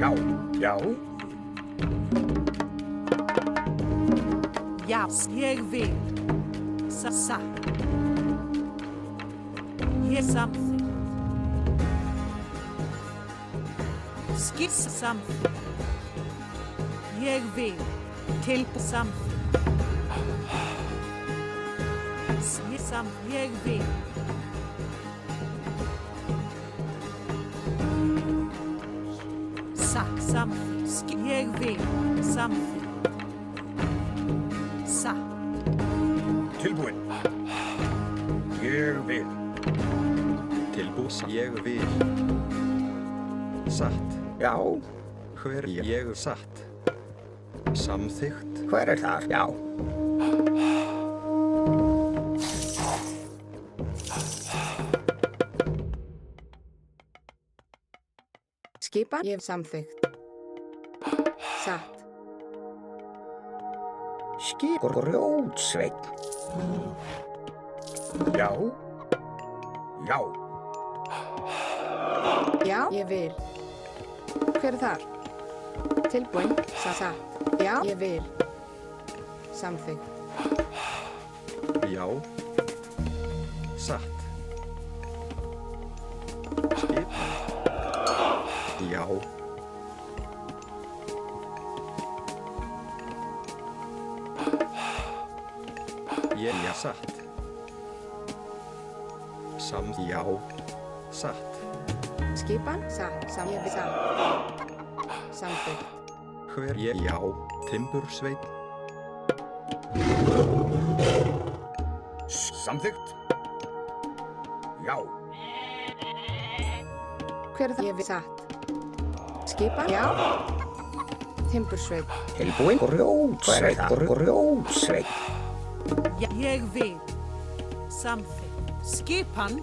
Já, já. Já, ég vil. Sa. Ég samþykkt. Skiss samþykkt. Ég vil. Tilbúið samþykkt. Ég vil. Samþykkt. Ég vil. Samþykkt. Tilbúinn. Ég vil. Tilbús, ég vil. Satt. Já. Hver ég satt. Samþykkt. Hver þar? Já. Skipan, ég samþykkt. Satt. Grjótsveinn. Já. Já. Já, ég vil. Hver þar? Tilbúinn, satt. Já, ég vil. Samþykkt. Já. Satt. Skipan. Já. Ég satt. Já. Satt. Skipan, satt. Ég vil satt. Samþykkt. Hver ég já. Timbursveinn. Samþykkt. Já. Hver það? Ég vil satt. Skipan, já. Timbursveinn. Tilbúinn. Grjótsveinn. Já, ég vil. Samþykkt. Skipan.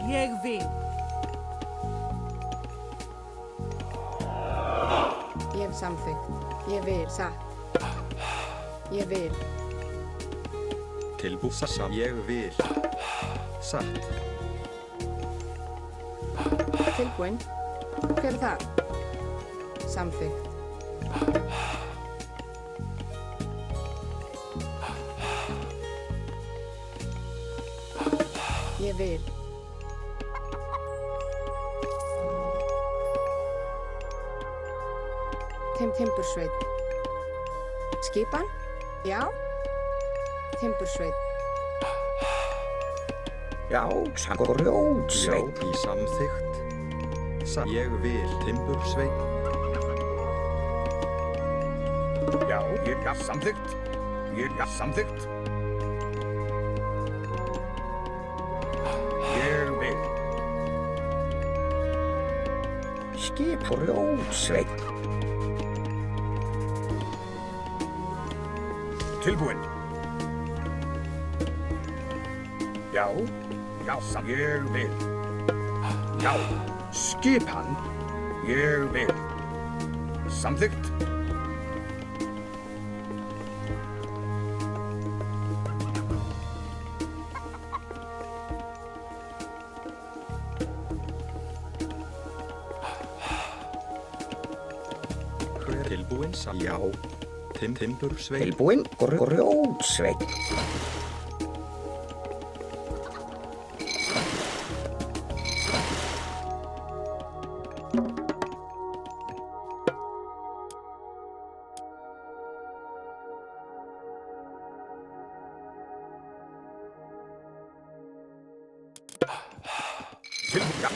Ég vil. Ég samþykkt. Ég vil satt. Ég vil. Tilbúsa sam. Ég vil. Satt. Tilbúinn. Hver það? Samþykkt. Ég vil. Timbursveinn. Skipan? Já. Timbursveinn. Já, grjótsveinn. Já, í samþykkt. Ég vil. Timbursveinn. Já, ég samþykkt. Ég samþykkt. Ég vil. Grjótsveinn. Tilbúinn. Já, já, ég vil. Já, skipan. Ég vil. Samþykkt. Tilbúinn, já. Timbursveinn. Tilbúinn, grjótsveinn.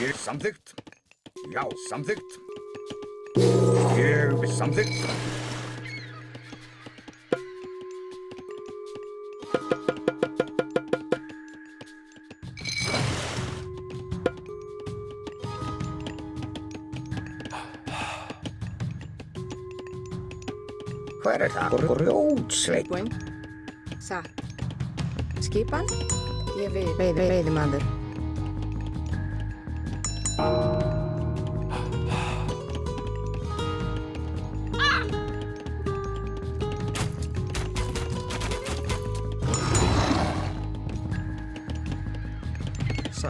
Ég samþykkt. Já, samþykkt. Ég samþykkt. Hver það? Grjótsveinn. Tilbúinn. Satt. Skipan? Ég vil. Veiðimaður.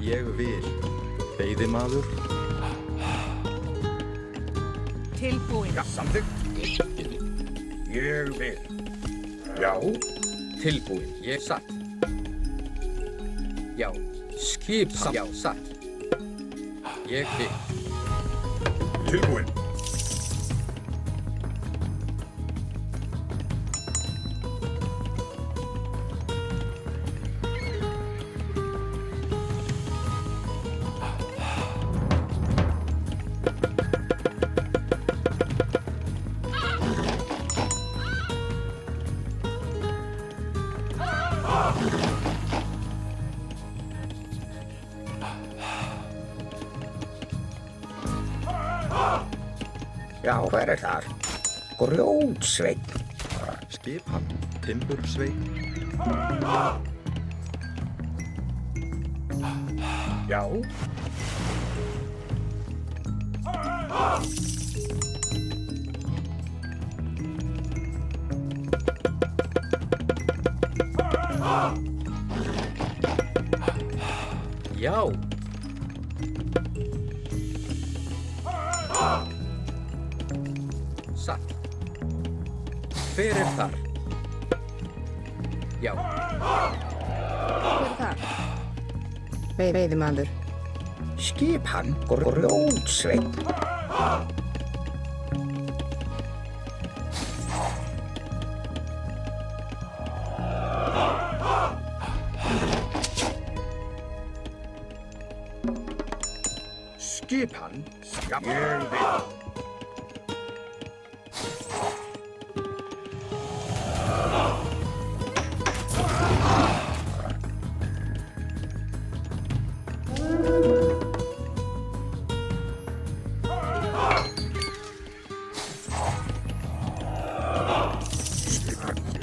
Ég vil. Veiðimaður. Tilbúin. Já, samþykkt. Ég vil. Já, Tilbúin. Ég satt. Já. Skip. Já, satt. Ég vil. tilbúin. Já, hver er þar? Grjótsveinn. Skipan. Timbursveit. Já. Já. Satt. Hver er þar? Já. Hver er það? Veiðimaður. Skipan. Grjótsveinn. Skipan. Ég vil.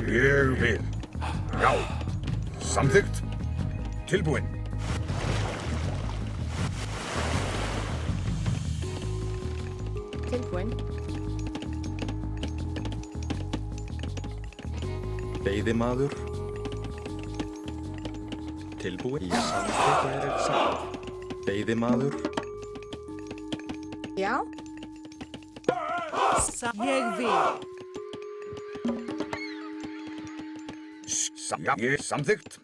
Ég vil. Já. Samþykkt. Tilbúin. Tilbúin. Veiðimaður. Tilbúin. Ég samþykkt hver er satt. Veiðimaður. Já. Ég vil. Já, ég samþykkt.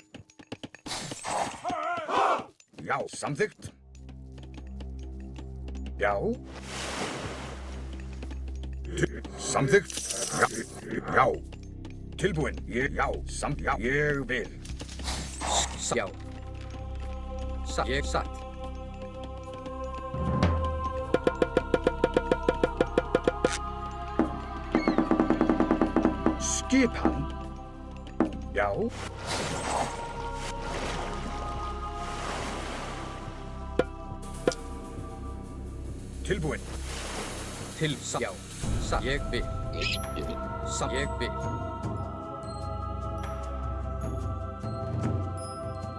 Já, samþykkt. Já. Samþykkt. Já. Já. Tilbúin. Já, já, ég vil. Já. Satt. Ég satt. Skipan. Já. Tilbúin. Já. Satt. Ég vil. Satt. Ég vil.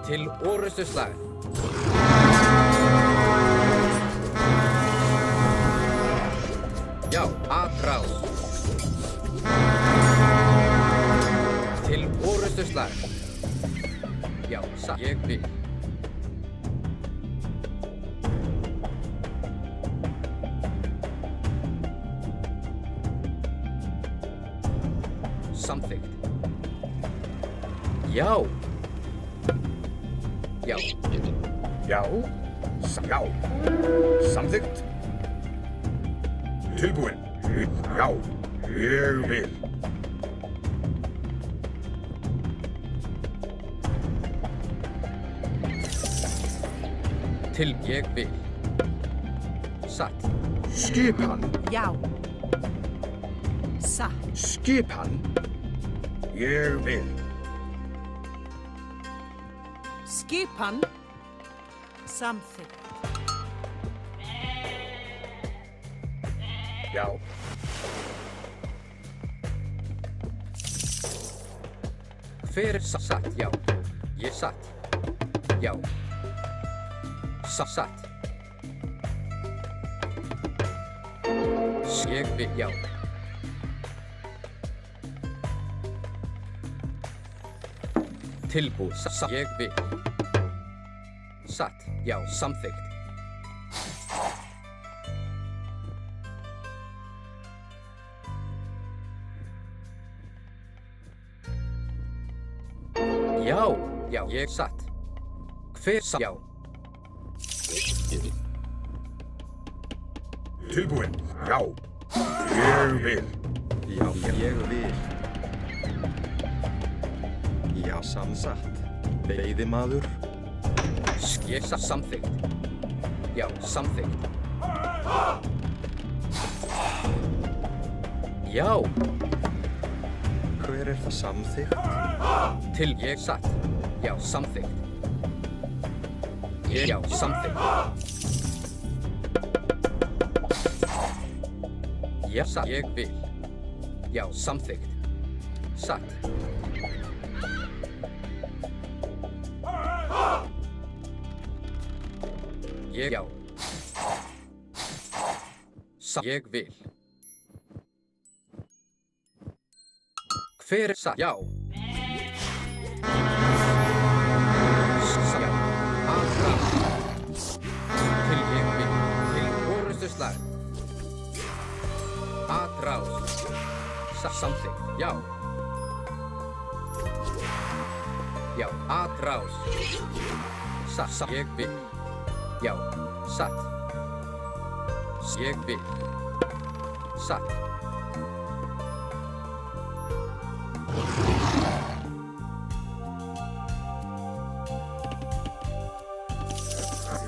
Til orustuslag. Já, aðráð. Til orustuslag. Já, satt. Ég vil. Samþykkt. Já. Já. Já. Já. Samþykkt. Tilbúin. Já. Ég vil. Til ég vil. Satt. Skipan. Já. Satt. Skipan. Ég vil. Skipan. Samþykkt. Já. Hver er satt? Já. Ég satt. Já. Satt. Ég vil. Já. Tilbúið. Satt. Ég vil. Satt. Já. Samþykkt. Ég satt. Hver satt? Já. Tilbúin. Já. Ég vil. Já, ég vil. Já, samsatt. Veiðimaður. Ég satt samþykkt. Já, samþykkt. Já. Hver er það samþykkt? Til ég satt. Já, samþykkt. Já, samþykkt. Já, satt. Ég vil. Já, samþykkt. Satt. Ég, já. Satt. Ég vil. Hver er satt? Já. Satt. Já. Aðra. Til ég vil. Til orustu slag. Aðrás. Satt. Samþykkt. Já. Já. Aðrás. Satt. Satt. Ég vil. Já. Satt. Ég vil. Satt.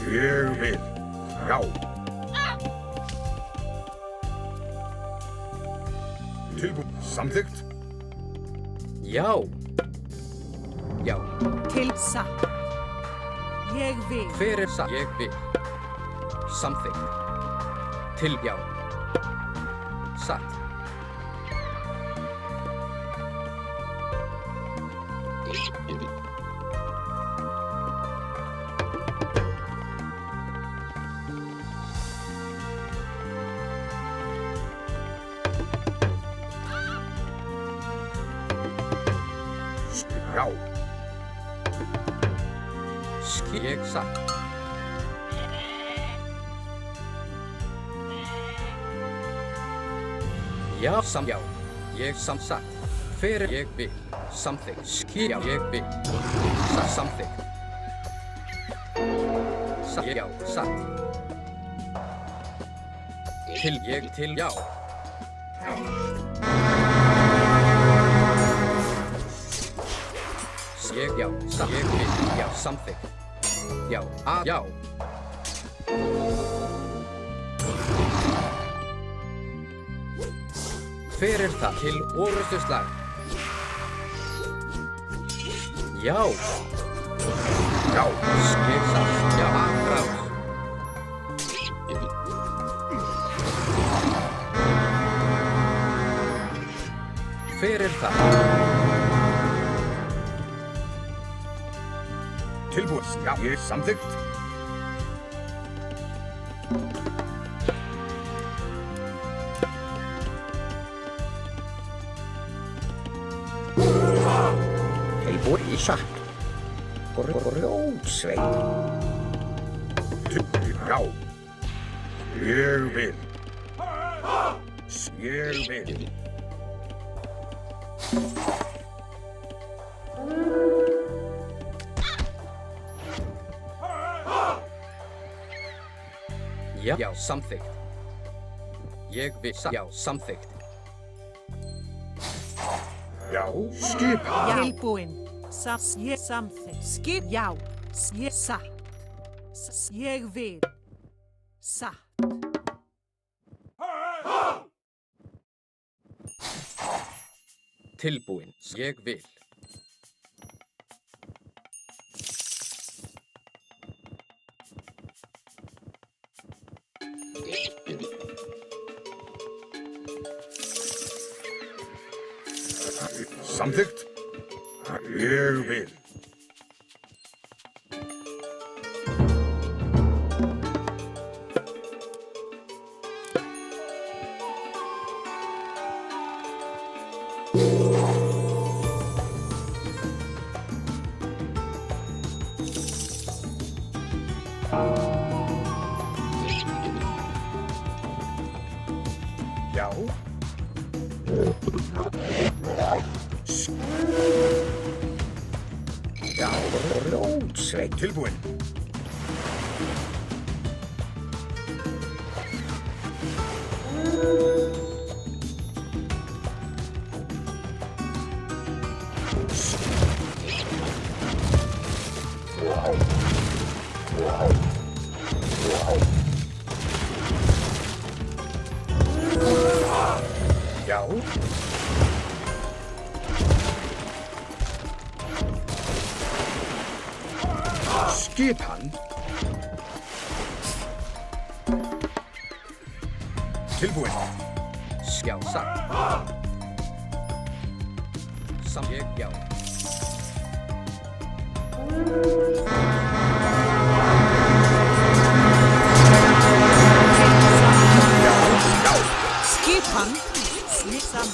Ég vil. Já. Tilbúin. Samþykkt. Já. Já. Til satt. Ég vil. Hver er satt? Ég vil. Samþykkt. Til já. Satt. Já. Ég satt. Já, já. Ég satt. Hver er ég vil. Samþykkt. Já, ég vil. Satt. Samþykkt. Satt. Já, satt. Til ég til já. Ég já, satt. Ég vil. Já, samþykkt. Já, að já. Hver er það? Til orustu slag. Já. Já. Ég satt. Já, aðrás. Hver er það? Tilbúin. Já. Ég samþykkt. Tilbúin í satt. Grjótsveit. Já. Ég vil. Ég vil. Já, já, samþykkt. Ég vil satt. Já, samþykkt. Já. Skipan. Tilbúin. Satt. Ég samþykkt. Skip. Já. Ég satt. Ég vil. Satt. Tilbúin. Ég vil. Samþykkt. Ég vil. Já. Já. Sveit. Tilbúin. Já. Skipan. Tilbúin. Já, satt. Ég, já. Skipan. Sam.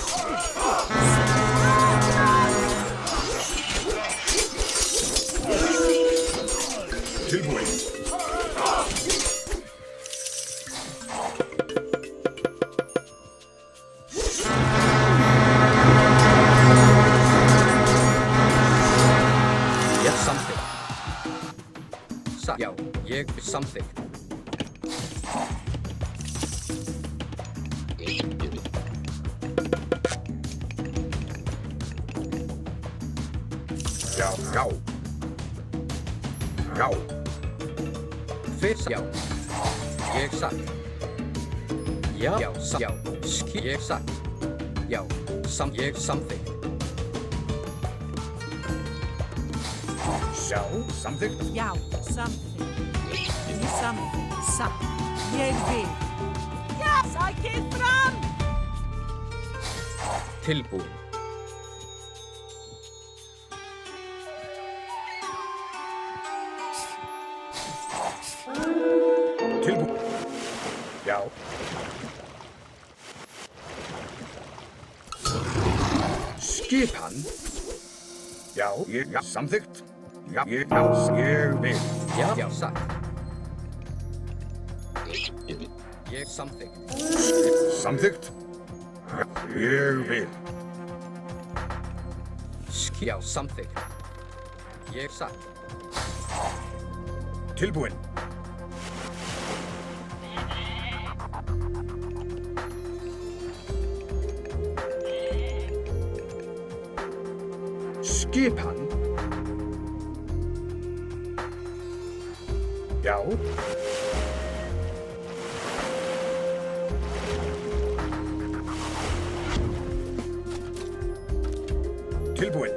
Tilbúin. Ég samþykkt. Satt. Já, ég samþykkt. Já. Já. Já. Fyrst, já. Ég satt. Já, já, já. Ég satt. Já, ég samþykkt. Já. Samþykkt. Já, samþykkt. Ég samþykkt. Satt. Ég vil. Já, sækið fram! Tilbúin. Tilbúin. Já. Skipan. Já. Ég. Já. Samþykkt. Já. Ég. Já. Ég vil. Já, já, satt. Ég samþykkt. Samþykkt. Já. Ég vil. Já, samþykkt. Ég satt. Tilbúin. Skipan. Já. Tilbúin.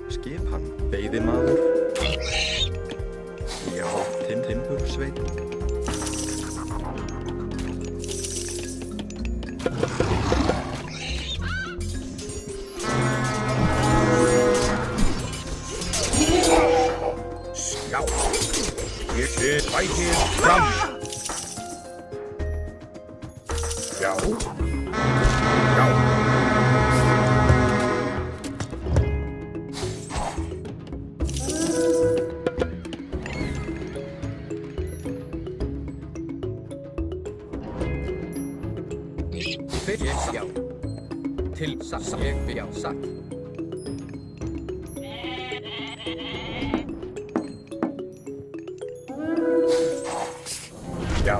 Skipan. Veiðimaður. Já. Timbursveit. Já. Ég sé bætið fram. Já. Já. Fyrst, ég satt. Já. Til, satt. Ég, já, satt. Já.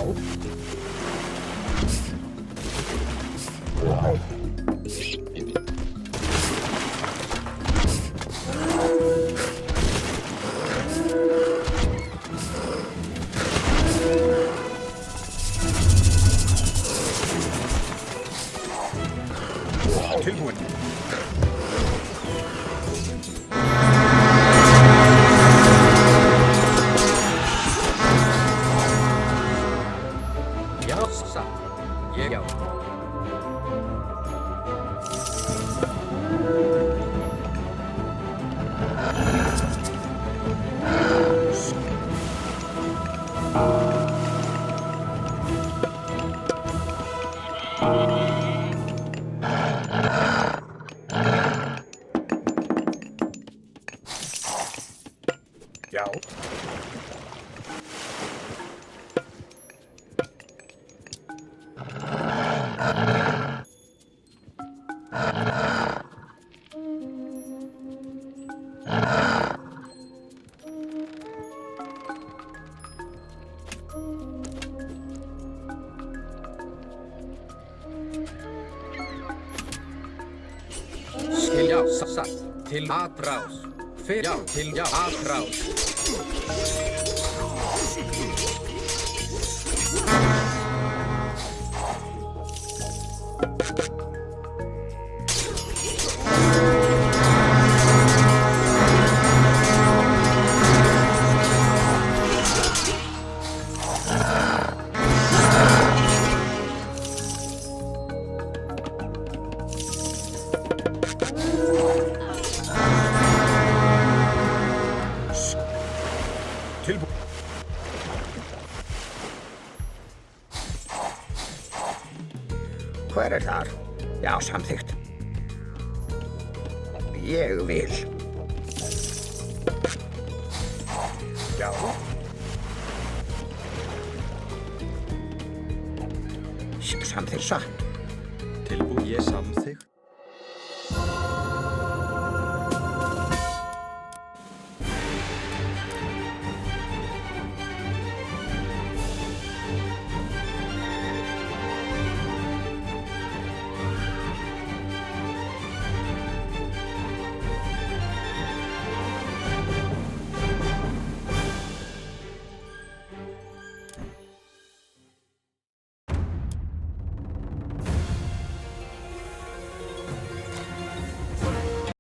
Tilbúin. Skilja, satt, til atrás. Fyrir, já, til, já, atrás. Tilbúið. Hver er þar? Já, samþykkt. Ég vil. Já. Samþykkt satt. Tilbúið. Ég samþykkt.